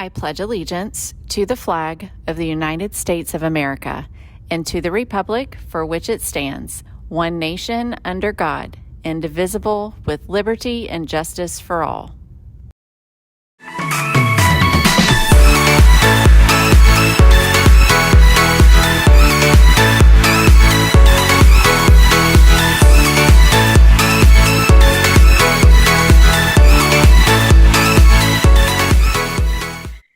I pledge allegiance to the flag of the United States of America and to the republic for which it stands, one nation under God, indivisible, with liberty and justice for all.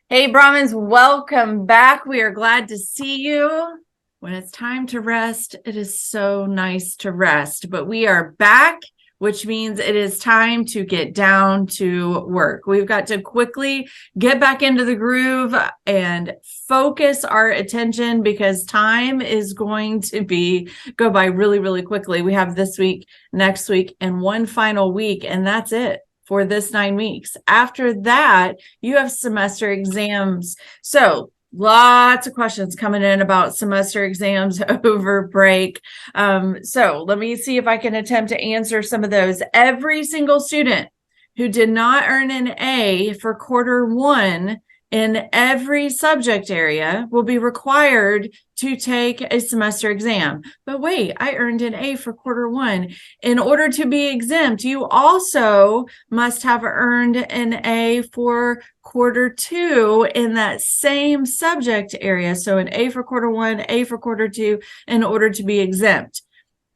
Hey, Brahmins, welcome back. We are glad to see you. When it's time to rest, it is so nice to rest. But we are back, which means it is time to get down to work. We've got to quickly get back into the groove and focus our attention because time is going to go by really, really quickly. We have this week, next week, and one final week, and that's it for this 9 weeks. After that, you have semester exams. So lots of questions coming in about semester exams over break. So let me see if I can attempt to answer some of those. Every single student who did not earn an A for quarter one in every subject area will be required to take a semester exam. But wait, I earned an A for quarter one. In order to be exempt, you also must have earned an A for quarter two in that same subject area. So an A for quarter one, A for quarter two, in order to be exempt.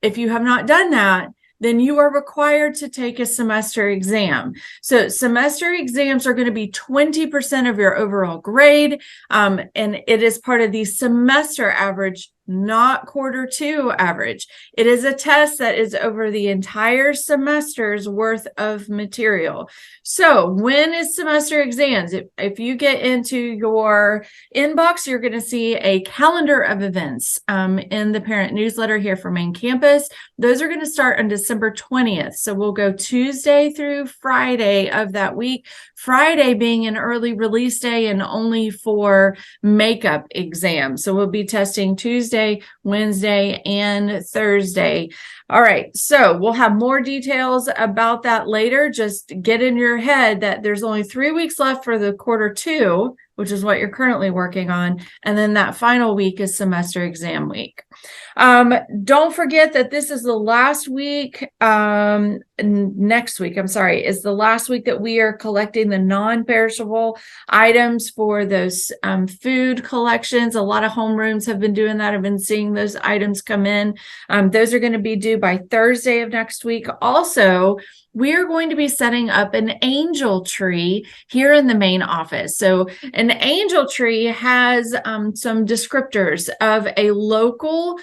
If you have not done that, then you are required to take a semester exam. So semester exams are going to be 20% of your overall grade, and it is part of the semester average, not quarter two average. It is a test that is over the entire semester's worth of material. So when is semester exams? If you get into your inbox, you're going to see a calendar of events in the parent newsletter here for main campus. Those are going to start on December 20th. So we'll go Tuesday through Friday of that week, Friday being an early release day and only for makeup exams. So we'll be testing Tuesday, Wednesday, and Thursday. All right, so we'll have more details about that later. Just get in your head that there's only 3 weeks left for the quarter two, which is what you're currently working on. And then that final week is semester exam week. Don't forget that this is the last week, next week, is the last week that we are collecting the non-perishable items for those food collections. A lot of homerooms have been doing that. I've been seeing those items come in. Those are going to be due by Thursday of next week. Also, we are going to be setting up an angel tree here in the main office. So an angel tree has some descriptors of a local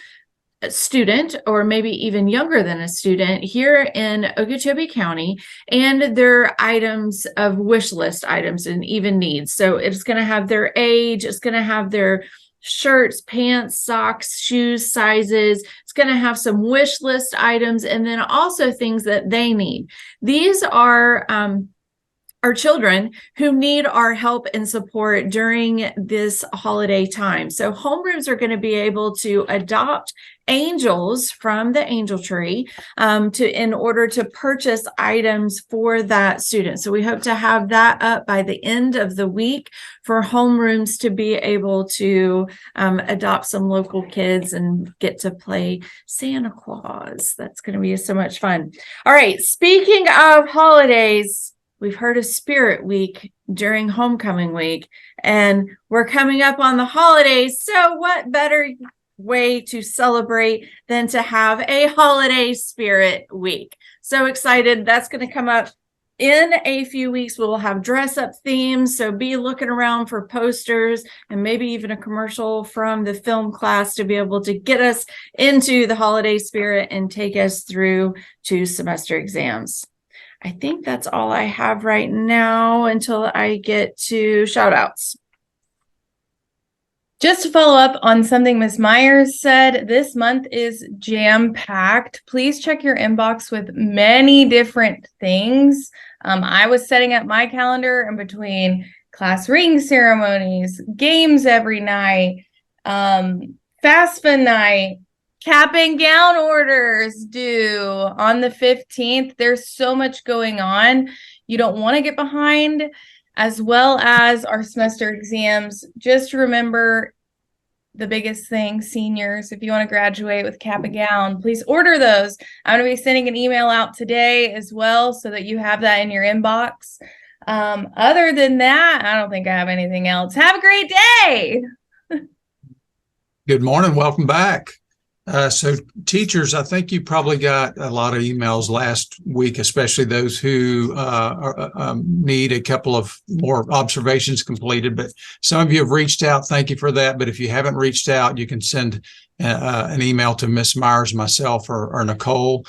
student, or maybe even younger than a student here in Okeechobee County, and their items of wish list items and even needs. So it's going to have their age, it's going to have their shirts, pants, socks, shoes, sizes. It's going to have some wish list items and then also things that they need. These are our children who need our help and support during this holiday time. So homerooms are going to be able to adopt angels from the angel tree in order to purchase items for that student. So we hope to have that up by the end of the week for homerooms to be able to adopt some local kids and get to play Santa Claus. That's going to be so much fun. All right, speaking of holidays, we've heard of Spirit Week during Homecoming Week, and we're coming up on the holidays. So what better way to celebrate than to have a holiday Spirit Week? So excited. That's going to come up in a few weeks. We'll have dress up themes. So be looking around for posters and maybe even a commercial from the film class to be able to get us into the holiday spirit and take us through to semester exams. I think that's all I have right now until I get to shout outs. Just to follow up on something Ms. Myers said, this month is jam-packed. Please check your inbox with many different things. I was setting up my calendar in between class ring ceremonies, games every night, FAFSA night, cap and gown orders due on the 15th. There's so much going on. You don't want to get behind. as well as our semester exams. Just remember the biggest thing, seniors, if you want to graduate with cap and gown, please order those. I'm going to be sending an email out today as well so that you have that in your inbox. Other than that, I don't think I have anything else. Have a great day. Good morning. Welcome back. So teachers, I think you probably got a lot of emails last week, especially those who need a couple of more observations completed. But some of you have reached out. Thank you for that. But if you haven't reached out, you can send an email to Miss Myers, myself, or Nicole.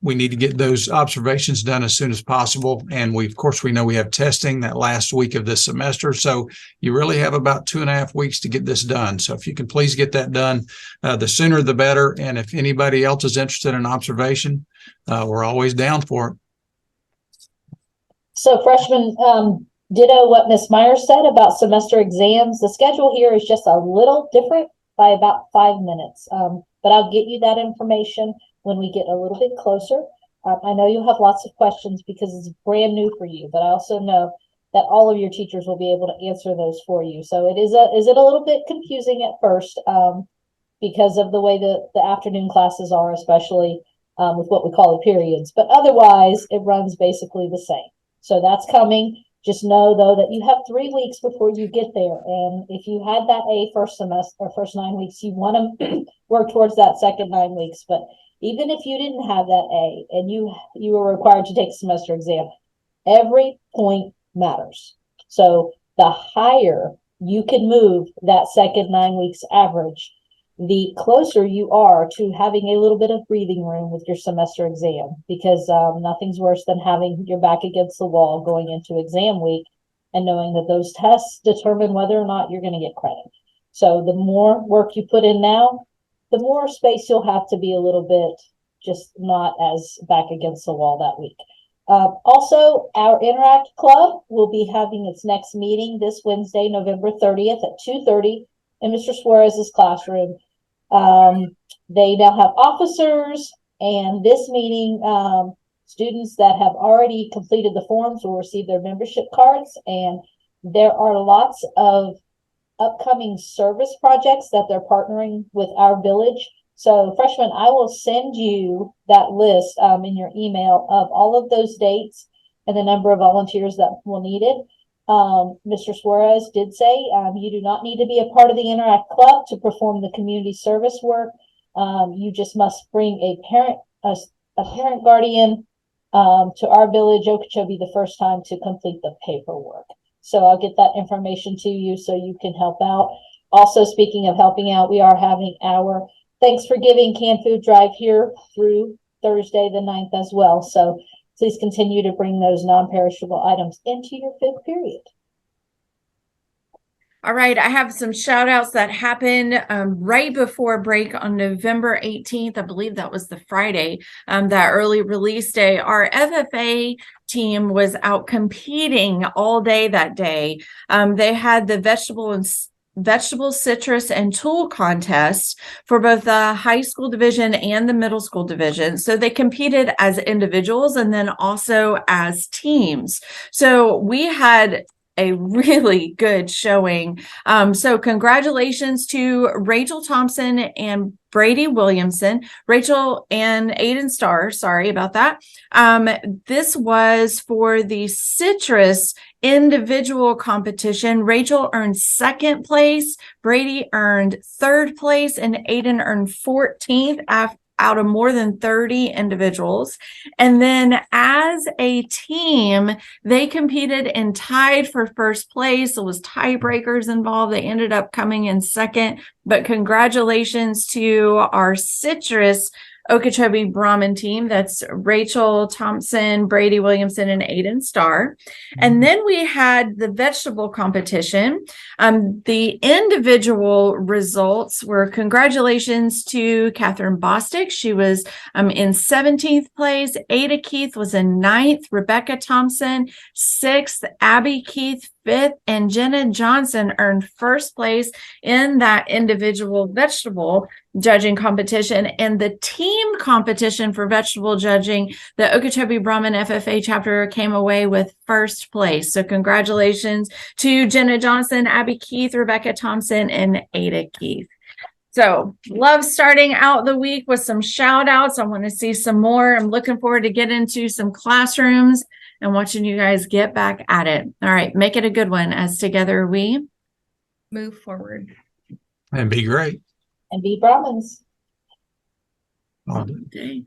We need to get those observations done as soon as possible. And of course, we know we have testing that last week of this semester. So you really have about 2.5 weeks to get this done. So if you can please get that done, the sooner the better. And if anybody else is interested in an observation, we're always down for it. So freshmen, ditto what Miss Myers said about semester exams. The schedule here is just a little different by about 5 minutes. But I'll get you that information when we get a little bit closer. I know you'll have lots of questions because it's brand new for you, but I also know that all of your teachers will be able to answer those for you. So is it a little bit confusing at first because of the way the afternoon classes are, especially with what we call the periods. But otherwise, it runs basically the same. So that's coming. Just know, though, that you have 3 weeks before you get there. And if you had that A first semester or first 9 weeks, you want to work towards that second 9 weeks. But even if you didn't have that A and you were required to take a semester exam, every point matters. So the higher you can move that second 9 weeks average, the closer you are to having a little bit of breathing room with your semester exam, because nothing's worse than having your back against the wall going into exam week and knowing that those tests determine whether or not you're going to get credit. So the more work you put in now, the more space you'll have to be a little bit just not as back against the wall that week. Also, our Interact Club will be having its next meeting this Wednesday, November 30th at 2:30 in Mr. Suarez's classroom. They now have officers, and this meeting, students that have already completed the forms will receive their membership cards, and there are lots of upcoming service projects that they're partnering with our village. So freshmen, I will send you that list in your email of all of those dates and the number of volunteers that will need it. Mr. Suarez did say you do not need to be a part of the Interact Club to perform the community service work. You just must bring a parent guardian to our village, Okeechobee, the first time to complete the paperwork. So I'll get that information to you so you can help out. Also, speaking of helping out, we are having our Thanks for Giving canned food drive here through Thursday the 9th as well. So please continue to bring those non-perishable items into your 5th period. All right, I have some shout outs that happened right before break on November 18th. I believe that was the Friday, that early release day. Our FFA team was out competing all day that day. They had the vegetable, citrus, and tool contest for both the high school division and the middle school division. So they competed as individuals and then also as teams. So we had a really good showing. So congratulations to Rachel Thompson and Brady Williamson, Rachel and Aiden Starr. Sorry about that. This was for the citrus individual competition. Rachel earned 2nd place, Brady earned 3rd place, and Aiden earned 14th out of more than 30 individuals. And then as a team, they competed and tied for 1st place. There was tiebreakers involved. They ended up coming in 2nd, but congratulations to our citrus Okeechobee Brahmin team. That's Rachel Thompson, Brady Williamson, and Aiden Starr. And then we had the vegetable competition. The individual results were congratulations to Catherine Bostick. She was in 17th place. Ada Keith was in 9th. Rebecca Thompson, 6th. Abby Keith, 5th. And Jenna Johnson earned 1st place in that individual vegetable judging competition, and the team competition for vegetable judging, the Okeechobee Brahmin FFA chapter came away with first place. So congratulations to Jenna Johnson, Abby Keith, Rebecca Thompson, and Ada Keith. So love starting out the week with some shout outs. I want to see some more. I'm looking forward to get into some classrooms and watching you guys get back at it. All right, make it a good one as together we move forward and be great. And be Brahmins. All day.